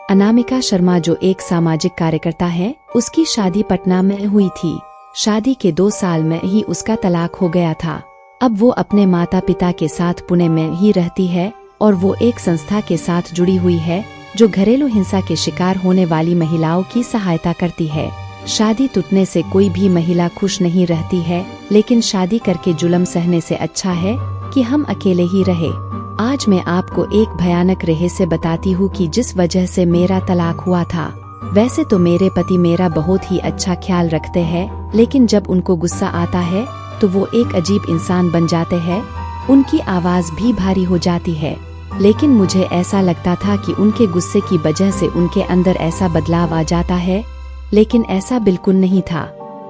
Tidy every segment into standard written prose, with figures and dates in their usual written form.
अनामिका शर्मा जो एक सामाजिक कार्यकर्ता है, उसकी शादी पटना में हुई थी। शादी के 2 साल में ही उसका तलाक हो गया था। अब वो अपने माता पिता के साथ पुणे में ही रहती है और वो एक संस्था के साथ जुड़ी हुई है जो घरेलू हिंसा के शिकार होने वाली महिलाओं की सहायता करती है। शादी टूटने से कोई भी महिला खुश नहीं रहती है, लेकिन शादी करके जुल्म सहने से अच्छा है कि हम अकेले ही रहे। आज मैं आपको एक भयानक रहस्य बताती हूँ कि जिस वजह से मेरा तलाक हुआ था। वैसे तो मेरे पति मेरा बहुत ही अच्छा ख्याल रखते हैं, लेकिन जब उनको गुस्सा आता है तो वो एक अजीब इंसान बन जाते हैं। उनकी आवाज भी भारी हो जाती है, लेकिन मुझे ऐसा लगता था कि उनके गुस्से की वजह से उनके अंदर ऐसा बदलाव आ जाता है, लेकिन ऐसा बिल्कुल नहीं था।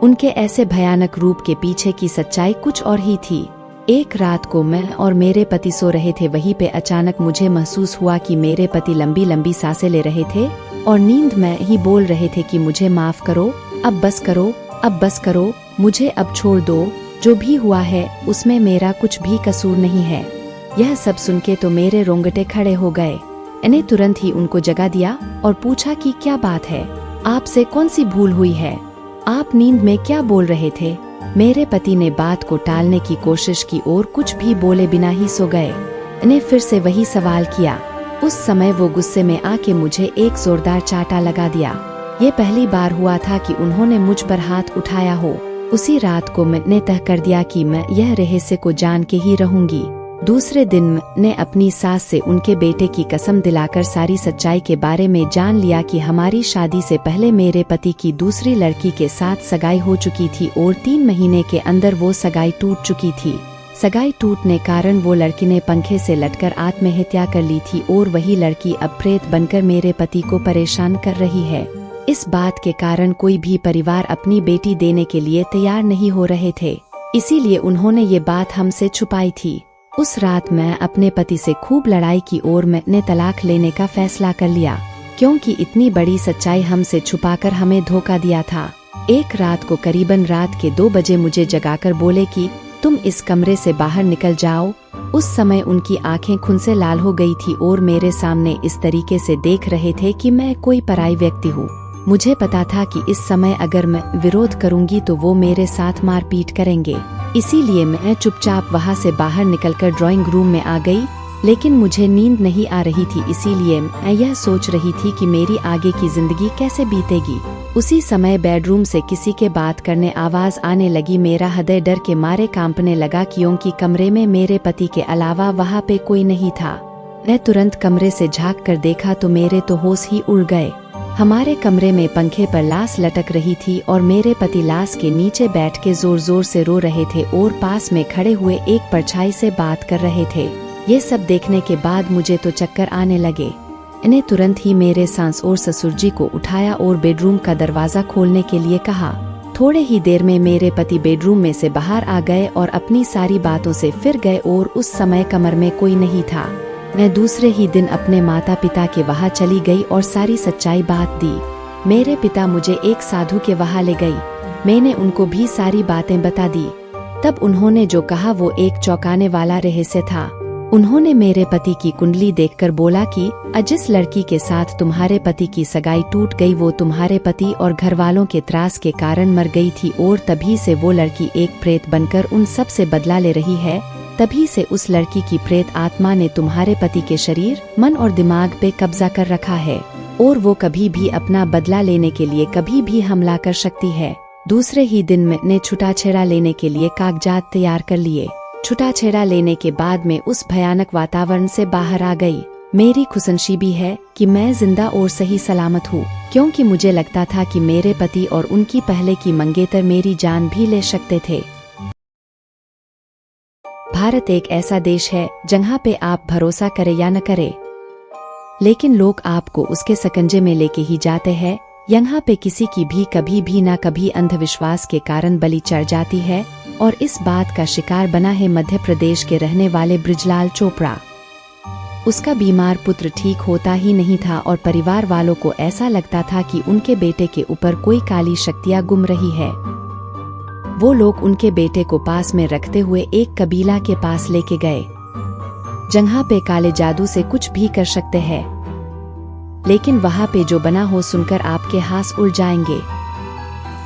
उनके ऐसे भयानक रूप के पीछे की सच्चाई कुछ और ही थी। एक रात को मैं और मेरे पति सो रहे थे, वहीं पे अचानक मुझे महसूस हुआ कि मेरे पति लंबी लंबी सांसें ले रहे थे और नींद में ही बोल रहे थे कि मुझे माफ करो, अब बस करो, अब बस करो, मुझे अब छोड़ दो, जो भी हुआ है उसमें मेरा कुछ भी कसूर नहीं है। यह सब सुन के तो मेरे रोंगटे खड़े हो गए। मैंने तुरंत ही उनको जगा दिया और पूछा कि क्या बात है, आपसे कौन सी भूल हुई है, आप नींद में क्या बोल रहे थे। मेरे पति ने बात को टालने की कोशिश की और कुछ भी बोले बिना ही सो गए। मैंने फिर से वही सवाल किया। उस समय वो गुस्से में आके मुझे एक जोरदार चाटा लगा दिया। ये पहली बार हुआ था कि उन्होंने मुझ पर हाथ उठाया हो। उसी रात को मैंने तय कर दिया कि मैं यह रहस्य को जान के ही रहूंगी। दूसरे दिन मैंने अपनी सास से उनके बेटे की कसम दिलाकर सारी सच्चाई के बारे में जान लिया कि हमारी शादी से पहले मेरे पति की दूसरी लड़की के साथ सगाई हो चुकी थी और 3 महीने के अंदर वो सगाई टूट चुकी थी। सगाई टूटने कारण वो लड़की ने पंखे से लटकर आत्महत्या कर ली थी और वही लड़की अब प्रेत बनकर मेरे पति को परेशान कर रही है। इस बात के कारण कोई भी परिवार अपनी बेटी देने के लिए तैयार नहीं हो रहे थे, इसीलिए उन्होंने ये बात हमसे छुपाई थी। उस रात मैं अपने पति से खूब लड़ाई की और मैंने तलाक लेने का फैसला कर लिया, क्योंकि इतनी बड़ी सच्चाई हमसे छुपाकर हमें धोखा दिया था। एक रात को करीबन रात के 2 बजे मुझे जगाकर बोले कि तुम इस कमरे से बाहर निकल जाओ। उस समय उनकी आंखें खून से लाल हो गई थी और मेरे सामने इस तरीके से देख रहे थे कि मैं कोई पराई व्यक्ति हूँ। मुझे पता था कि इस समय अगर मैं विरोध करूंगी तो वो मेरे साथ मारपीट करेंगे, इसीलिए मैं चुपचाप वहां से बाहर निकलकर ड्राइंग रूम में आ गई। लेकिन मुझे नींद नहीं आ रही थी, इसीलिए मैं यह सोच रही थी कि मेरी आगे की जिंदगी कैसे बीतेगी। उसी समय बेडरूम से किसी के बात करने आवाज आने लगी। मेरा हृदय डर के मारे कांपने लगा, क्योंकि कमरे में मेरे पति के अलावा वहाँ पे कोई नहीं था। मैं तुरंत कमरे से झाँक कर देखा तो मेरे तो होश ही उड़ गए। हमारे कमरे में पंखे पर लाश लटक रही थी और मेरे पति लाश के नीचे बैठ के जोर जोर से रो रहे थे और पास में खड़े हुए एक परछाई से बात कर रहे थे। ये सब देखने के बाद मुझे तो चक्कर आने लगे। इन्हें तुरंत ही मेरे सास और ससुर जी को उठाया और बेडरूम का दरवाजा खोलने के लिए कहा। थोड़े ही देर में मेरे पति बेडरूम में से बाहर आ गए और अपनी सारी बातों से फिर गए और उस समय कमर में कोई नहीं था। मैं दूसरे ही दिन अपने माता पिता के वहाँ चली गई और सारी सच्चाई बात दी। मेरे पिता मुझे एक साधु के वहाँ ले गई। मैंने उनको भी सारी बातें बता दी। तब उन्होंने जो कहा वो एक चौंकाने वाला रहस्य था। उन्होंने मेरे पति की कुंडली देखकर बोला कि जिस लड़की के साथ तुम्हारे पति की सगाई टूट गई वो तुम्हारे पति और घर वालों के त्रास के कारण मर गई थी और तभी से वो लड़की एक प्रेत बनकर उन सब से बदला ले रही है। तभी से उस लड़की की प्रेत आत्मा ने तुम्हारे पति के शरीर, मन और दिमाग पे कब्जा कर रखा है और वो कभी भी अपना बदला लेने के लिए कभी भी हमला कर सकती है। दूसरे ही दिन मैंने छुटाछेड़ा लेने के लिए कागजात तैयार कर लिए। छुटाछेड़ा लेने के बाद मैं उस भयानक वातावरण से बाहर आ गई। मेरी खुशनसीबी है कि मैं जिंदा और सही सलामत हूँ, क्योंकि मुझे लगता था कि मेरे पति और उनकी पहले की मंगेतर मेरी जान भी ले सकते थे। भारत एक ऐसा देश है जहाँ पे आप भरोसा करे या न करे, लेकिन लोग आपको उसके सकंजे में लेके ही जाते हैं। यहाँ पे किसी की भी कभी भी ना कभी अंधविश्वास के कारण बलि चढ़ जाती है और इस बात का शिकार बना है मध्य प्रदेश के रहने वाले बृजलाल चोपड़ा। उसका बीमार पुत्र ठीक होता ही नहीं था और परिवार वालों को ऐसा लगता था कि उनके बेटे के ऊपर कोई काली शक्तियाँ गुम रही है। वो लोग उनके बेटे को पास में रखते हुए एक कबीला के पास लेके गए, जहाँ पे काले जादू से कुछ भी कर सकते हैं। लेकिन वहाँ पे जो बना हो सुनकर आपके हाथ उड़ जाएंगे।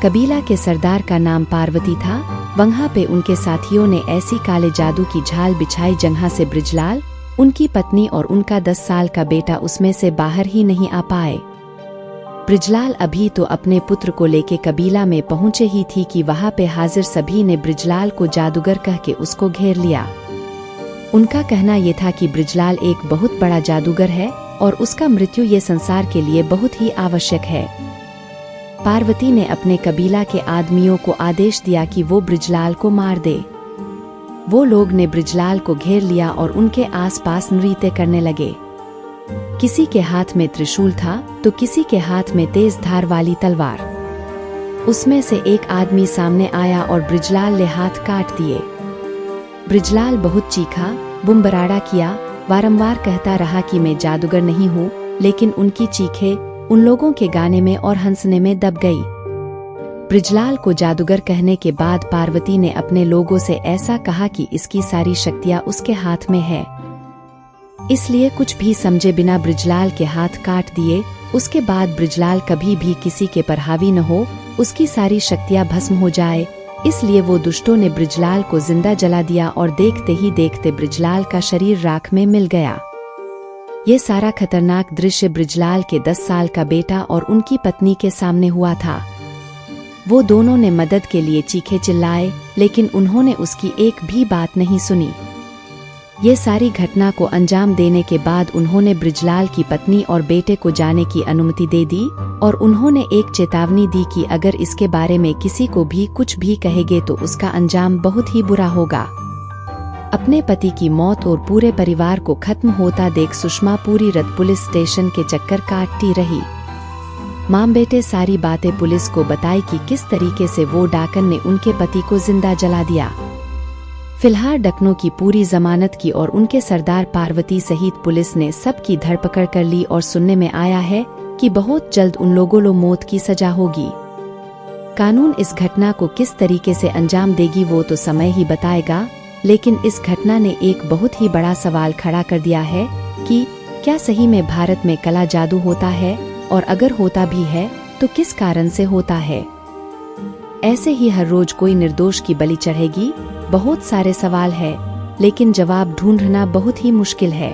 कबीला के सरदार का नाम पार्वती था। वहाँ पे उनके साथियों ने ऐसी काले जादू की झाल बिछाई जहाँ से ब्रिजलाल, उनकी पत्नी और उनका 10 साल का बेटा उसमें से बाहर ही नहीं आ पाए। ब्रिजलाल अभी तो अपने पुत्र को लेके कबीला में पहुंचे ही थी कि वहाँ पे हाजिर सभी ने ब्रिजलाल को जादूगर कह के उसको घेर लिया। उनका कहना ये था कि ब्रिजलाल एक बहुत बड़ा जादूगर है और उसका मृत्यु ये संसार के लिए बहुत ही आवश्यक है। पार्वती ने अपने कबीला के आदमियों को आदेश दिया कि वो ब्रिजलाल को मार दे। वो लोग ने ब्रिजलाल को घेर लिया और उनके आसपास नृत्य करने लगे। किसी के हाथ में त्रिशूल था तो किसी के हाथ में तेज धार वाली तलवार। उसमें से एक आदमी सामने आया और ब्रिजलाल ने हाथ काट दिए। ब्रिजलाल बहुत चीखा, बुम्बराड़ा किया, बारंबार कहता रहा कि मैं जादूगर नहीं हूँ, लेकिन उनकी चीखें उन लोगों के गाने में और हंसने में दब गई। ब्रिजलाल को जादूगर कहने के बाद पार्वती ने अपने लोगों से ऐसा कहा कि इसकी सारी शक्तियां उसके हाथ में है, इसलिए कुछ भी समझे बिना ब्रिजलाल के हाथ काट दिए। उसके बाद ब्रिजलाल कभी भी किसी के पर हावी न हो, उसकी सारी शक्तियां भस्म हो जाए, इसलिए वो दुष्टों ने ब्रिजलाल को जिंदा जला दिया और देखते ही देखते ब्रिजलाल का शरीर राख में मिल गया। ये सारा खतरनाक दृश्य ब्रिजलाल के 10 साल का बेटा और उनकी पत्नी के सामने हुआ था। वो दोनों ने मदद के लिए चीखे चिल्लाए, लेकिन उन्होंने उसकी एक भी बात नहीं सुनी। ये सारी घटना को अंजाम देने के बाद उन्होंने ब्रिजलाल की पत्नी और बेटे को जाने की अनुमति दे दी और उन्होंने एक चेतावनी दी कि अगर इसके बारे में किसी को भी कुछ भी कहेंगे तो उसका अंजाम बहुत ही बुरा होगा। अपने पति की मौत और पूरे परिवार को खत्म होता देख सुषमा पूरी रात पुलिस स्टेशन के चक्कर काटती रही। मां बेटे सारी बातें पुलिस को बताई कि किस तरीके से वो डाकन ने उनके पति को जिंदा जला दिया। फिलहाल डकनों की पूरी जमानत की और उनके सरदार पार्वती सहित पुलिस ने सबकी धरपकड़ कर ली और सुनने में आया है कि बहुत जल्द उन लोगों को मौत की सजा होगी। कानून इस घटना को किस तरीके से अंजाम देगी वो तो समय ही बताएगा, लेकिन इस घटना ने एक बहुत ही बड़ा सवाल खड़ा कर दिया है कि क्या सही में भारत में कला जादू होता है, और अगर होता भी है तो किस कारण से होता है। ऐसे ही हर रोज कोई निर्दोष की बलि चढ़ेगी। बहुत सारे सवाल है, लेकिन जवाब ढूंढना बहुत ही मुश्किल है।